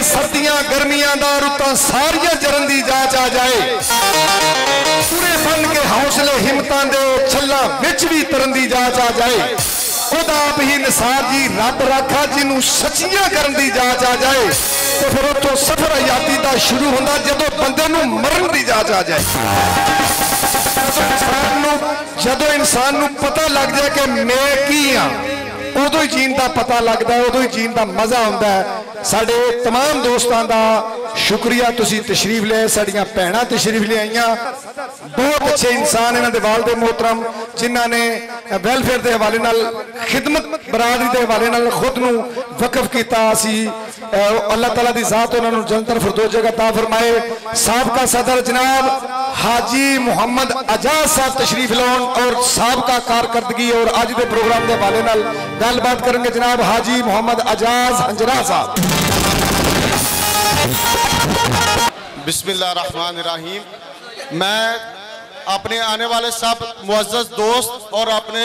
सर्दियां गर्मियां दा रुतां सारियां जरन दी जांच आ जाए, पूरे बन के हौसले हिम्मतां दे छल्लां विच भी तरन दी जांच आ जाए। खुद आप ही निसार जी रब राखा जिन्हों सचियां करन दी जांच आ जाए, तो फिर उतो सफर हयाती का शुरू होंदा जदों बंदे नूं मरन दी जांच आ जाए। जदों इंसान नूं पता लग जाए कि मैं की हाँ, उदों ही जीन का पता लगता है, उदों ही जीन का मजा आता है। साडे तमाम दोस्तों का शुक्रिया, तुसी तशरीफ ले, साड़ियां भैणां तशरीफ ले आईयां, बहुत अच्छे इंसान इन्हां दे वालिद मोहतरम जिन्हां ने वेलफेयर के हवाले नाल खिदमत बरादरी के हवाले नाल खुद नूं वकफ किया। असी अल्लाह ताला दी जात उन्होंने जन्नतुल फिरदौस जगह अता फरमाए। साबका सदर जनाब हाजी मोहम्मद अजाज साहब तशरीफ लाउन और साबका कारकर्दगी और अज के प्रोग्राम के हवाले नाल गलबात करेंगे जनाब हाजी मोहम्मद अजाज हंजरा साहब। बिस्मिल्लाहिर्रहमानिर्रहीम। मैं अपने आने वाले सब मुअज़्ज़ज़ दोस्त और अपने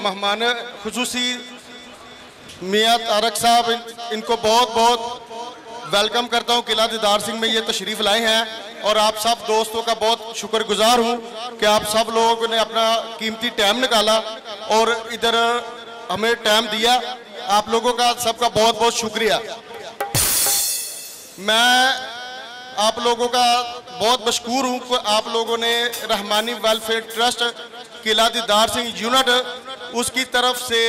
मेहमान खुसूसी मियां तारक साहब, इनको बहुत बहुत वेलकम करता हूँ। किला दीदार सिंह में ये तशरीफ़ लाए हैं और आप सब दोस्तों का बहुत शुक्रगुजार हूँ कि आप सब लोगों ने अपना कीमती टाइम निकाला और इधर हमें टाइम दिया। आप लोगों का सबका बहुत बहुत शुक्रिया। मैं आप लोगों का बहुत मशकूर हूँ कि आप लोगों ने रहमानी वेलफेयर ट्रस्ट किला दीदार सिंह यूनिट उसकी तरफ से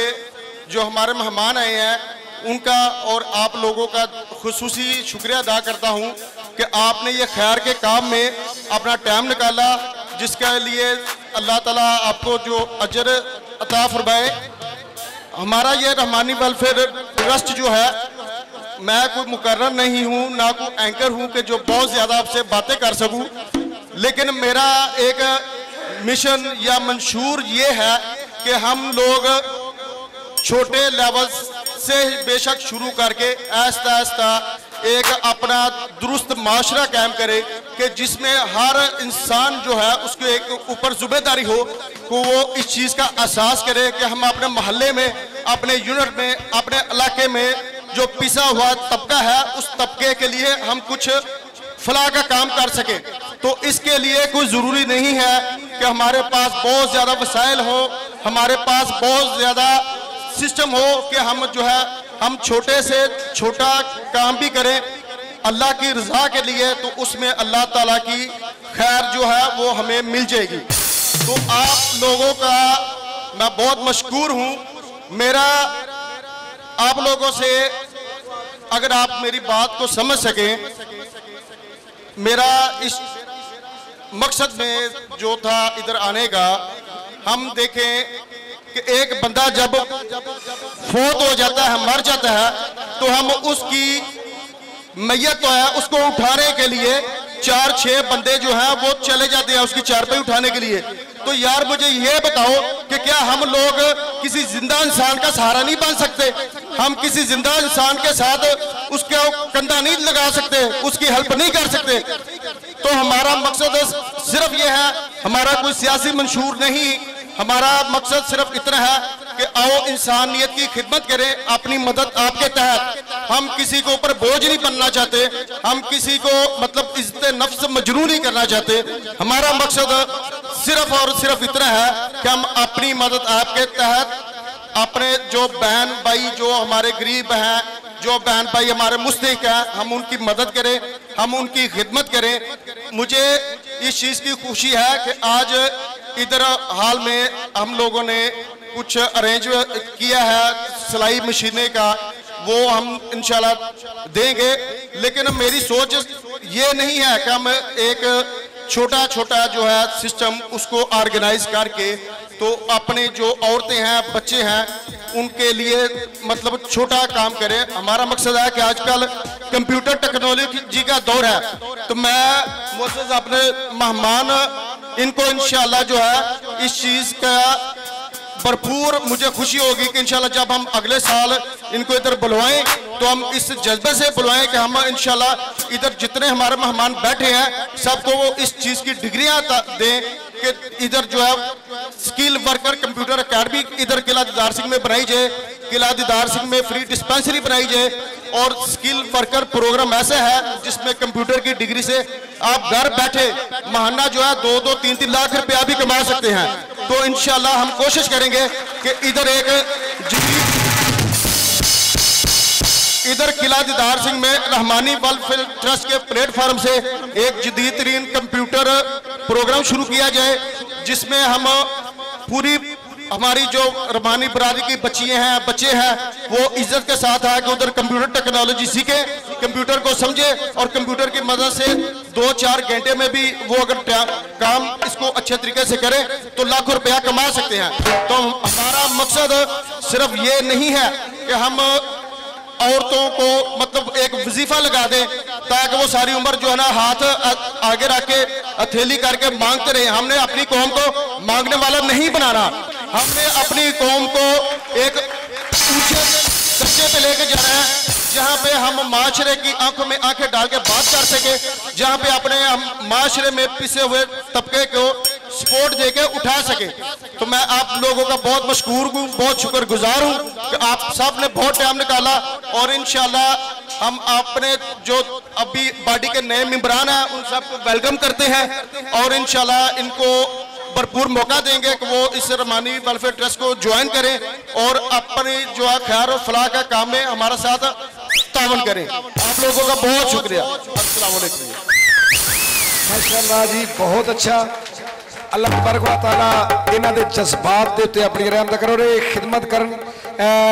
जो हमारे मेहमान आए हैं उनका और आप लोगों का खुसूसी शुक्रिया अदा करता हूँ कि आपने ये खैर के काम में अपना टाइम निकाला, जिसके लिए अल्लाह ताला आपको जो अजर अता फरमाए। हमारा ये रहमानी वेलफेयर ट्रस्ट जो है, मैं कोई मुकर्रर नहीं हूँ, ना कोई एंकर हूँ कि जो बहुत ज़्यादा आपसे बातें कर सकूँ, लेकिन मेरा एक मिशन या मंशूर ये है कि हम लोग छोटे लेवल से बेशक शुरू करके आहिस्ता आहिस्ता एक अपना दुरुस्त माशरा कायम करे कि जिसमें हर इंसान जो है उसको एक ऊपर जिम्मेदारी हो कि वो इस चीज़ का एहसास करे कि हम अपने मोहल्ले में, अपने यूनिट में, अपने इलाके में जो पिसा हुआ तबका है उस तबके के लिए हम कुछ फलाह का काम कर सके। तो इसके लिए कोई ज़रूरी नहीं है कि हमारे पास बहुत ज़्यादा वसाइल हो, हमारे पास बहुत ज़्यादा सिस्टम हो कि हम जो है हम छोटे से छोटा काम भी करें अल्लाह की रज़ा के लिए, तो उसमें अल्लाह ताला की खैर जो है वो हमें मिल जाएगी। तो आप लोगों का मैं बहुत मशकूर हूँ। मेरा आप लोगों से, अगर आप मेरी बात को समझ सकें, मेरा इस मकसद में जो था इधर आने का, हम देखें कि एक बंदा जब फौत हो जाता है, मर जाता है, तो हम उसकी मैयत तो है उसको उठाने के लिए 4-6 बंदे जो हैं वो चले जाते हैं उसकी चारपाई उठाने के लिए। तो यार मुझे ये बताओ कि क्या हम लोग किसी जिंदा इंसान का सहारा नहीं बन सकते? हम किसी जिंदा इंसान के साथ उसका कंधा नहीं लगा सकते, उसकी हेल्प नहीं कर सकते? तो हमारा मकसद सिर्फ ये है, हमारा कोई सियासी मंशूर नहीं, हमारा मकसद सिर्फ इतना है कि आओ इंसानियत की खिदमत करें अपनी मदद आपके तहत। हम किसी को ऊपर बोझ नहीं बनना चाहते, हम किसी को मतलब इज्जत नफ्स मजरूह नहीं करना चाहते। हमारा मकसद सिर्फ और सिर्फ इतना है कि हम अपनी मदद आपके तहत अपने जो बहन भाई जो हमारे गरीब हैं, जो बहन भाई हमारे मुस्तहिक हैं, हम उनकी मदद करें, हम उनकी खिदमत करें। मुझे इस चीज़ की खुशी है कि आज इधर हाल में हम लोगों ने कुछ अरेंज किया है सिलाई मशीनें का, वो हम इंशाल्लाह देंगे। लेकिन मेरी सोच ये नहीं है कि हम एक छोटा छोटा जो है सिस्टम उसको ऑर्गेनाइज करके तो अपने जो औरतें हैं, बच्चे हैं, उनके लिए मतलब छोटा काम करें। हमारा मकसद है कि आजकल कंप्यूटर टेक्नोलॉजी का दौर है, तो मैं मुझसे अपने मेहमान इनको इंशाल्लाह जो है इस चीज़ का भरपूर मुझे खुशी होगी कि इंशाल्लाह जब हम अगले साल इनको इधर बुलवाएं तो हम इस जज्बे से बुलवाएं कि हम इंशाल्लाह इधर जितने हमारे मेहमान बैठे हैं सबको वो इस चीज़ की डिग्रियां दें कि इधर जो है स्किल वर्कर कंप्यूटर अकेडमी इधर किला दीदार सिंह में बनाई जाए, किला दीदार सिंह में फ्री डिस्पेंसरी बनाई जाए और स्किल वर्कर प्रोग्राम ऐसा है जिसमें कंप्यूटर की डिग्री से आप घर बैठे महाना जो है 2-2, 3-3 लाख रुपया भी कमा सकते हैं। तो इंशाल्लाह हम कोशिश करेंगे कि इधर किला दीदार सिंह में रहमानी वेलफेयर ट्रस्ट के प्लेटफॉर्म से एक जदीद तरीन कंप्यूटर प्रोग्राम शुरू किया जाए जिसमें हम पूरी हमारी जो रहमानी बरादरी की बच्चे हैं वो इज्जत के साथ आके उधर कंप्यूटर टेक्नोलॉजी सीखे, कंप्यूटर को समझे और कंप्यूटर की मदद से 2-4 घंटे में भी वो अगर काम इसको अच्छे तरीके से करे तो लाखों रुपया कमा सकते हैं। तो हमारा मकसद सिर्फ ये नहीं है कि हम औरतों को मतलब एक वजीफा लगा दें ताकि वो सारी उम्र जो है ना हाथ आगे रख के हथेली करके मांगते रहे। हमने अपनी कौम को मांगने वाला नहीं बनाना, हमने अपनी कौम को एक ऊंचे दर्जे पे लेके जाना है जहाँ पे हम माशरे की आंखों में आंखें डाल के बात कर सके, जहाँ पे अपने हम माशरे में पिसे हुए तबके को सपोर्ट देके उठा सके। तो मैं आप लोगों का बहुत मशकूर हूँ, बहुत शुक्रगुजार हूँ कि आप सब ने बहुत टाइम निकाला और इंशाल्लाह हम अपने जो अभी बॉडी के नए मेंबरान हैं उन सबको वेलकम करते हैं और इंशाल्लाह इनको भरपूर मौका देंगे कि वो इस रहमानी वेलफेयर ट्रस्ट को ज्वाइन करें और अपनी जो है खैर और फलाह का काम में हमारा साथ तावन करें। आप लोगों का बहुत शुक्रिया। अस्सलाम वालेकुम। माशाअल्लाह जी, बहुत अच्छा। अल्लाह तबारक व तआला इन्हां दे जज्बात दे उत्ते अपनी रहमत करो रे खिदमत करन।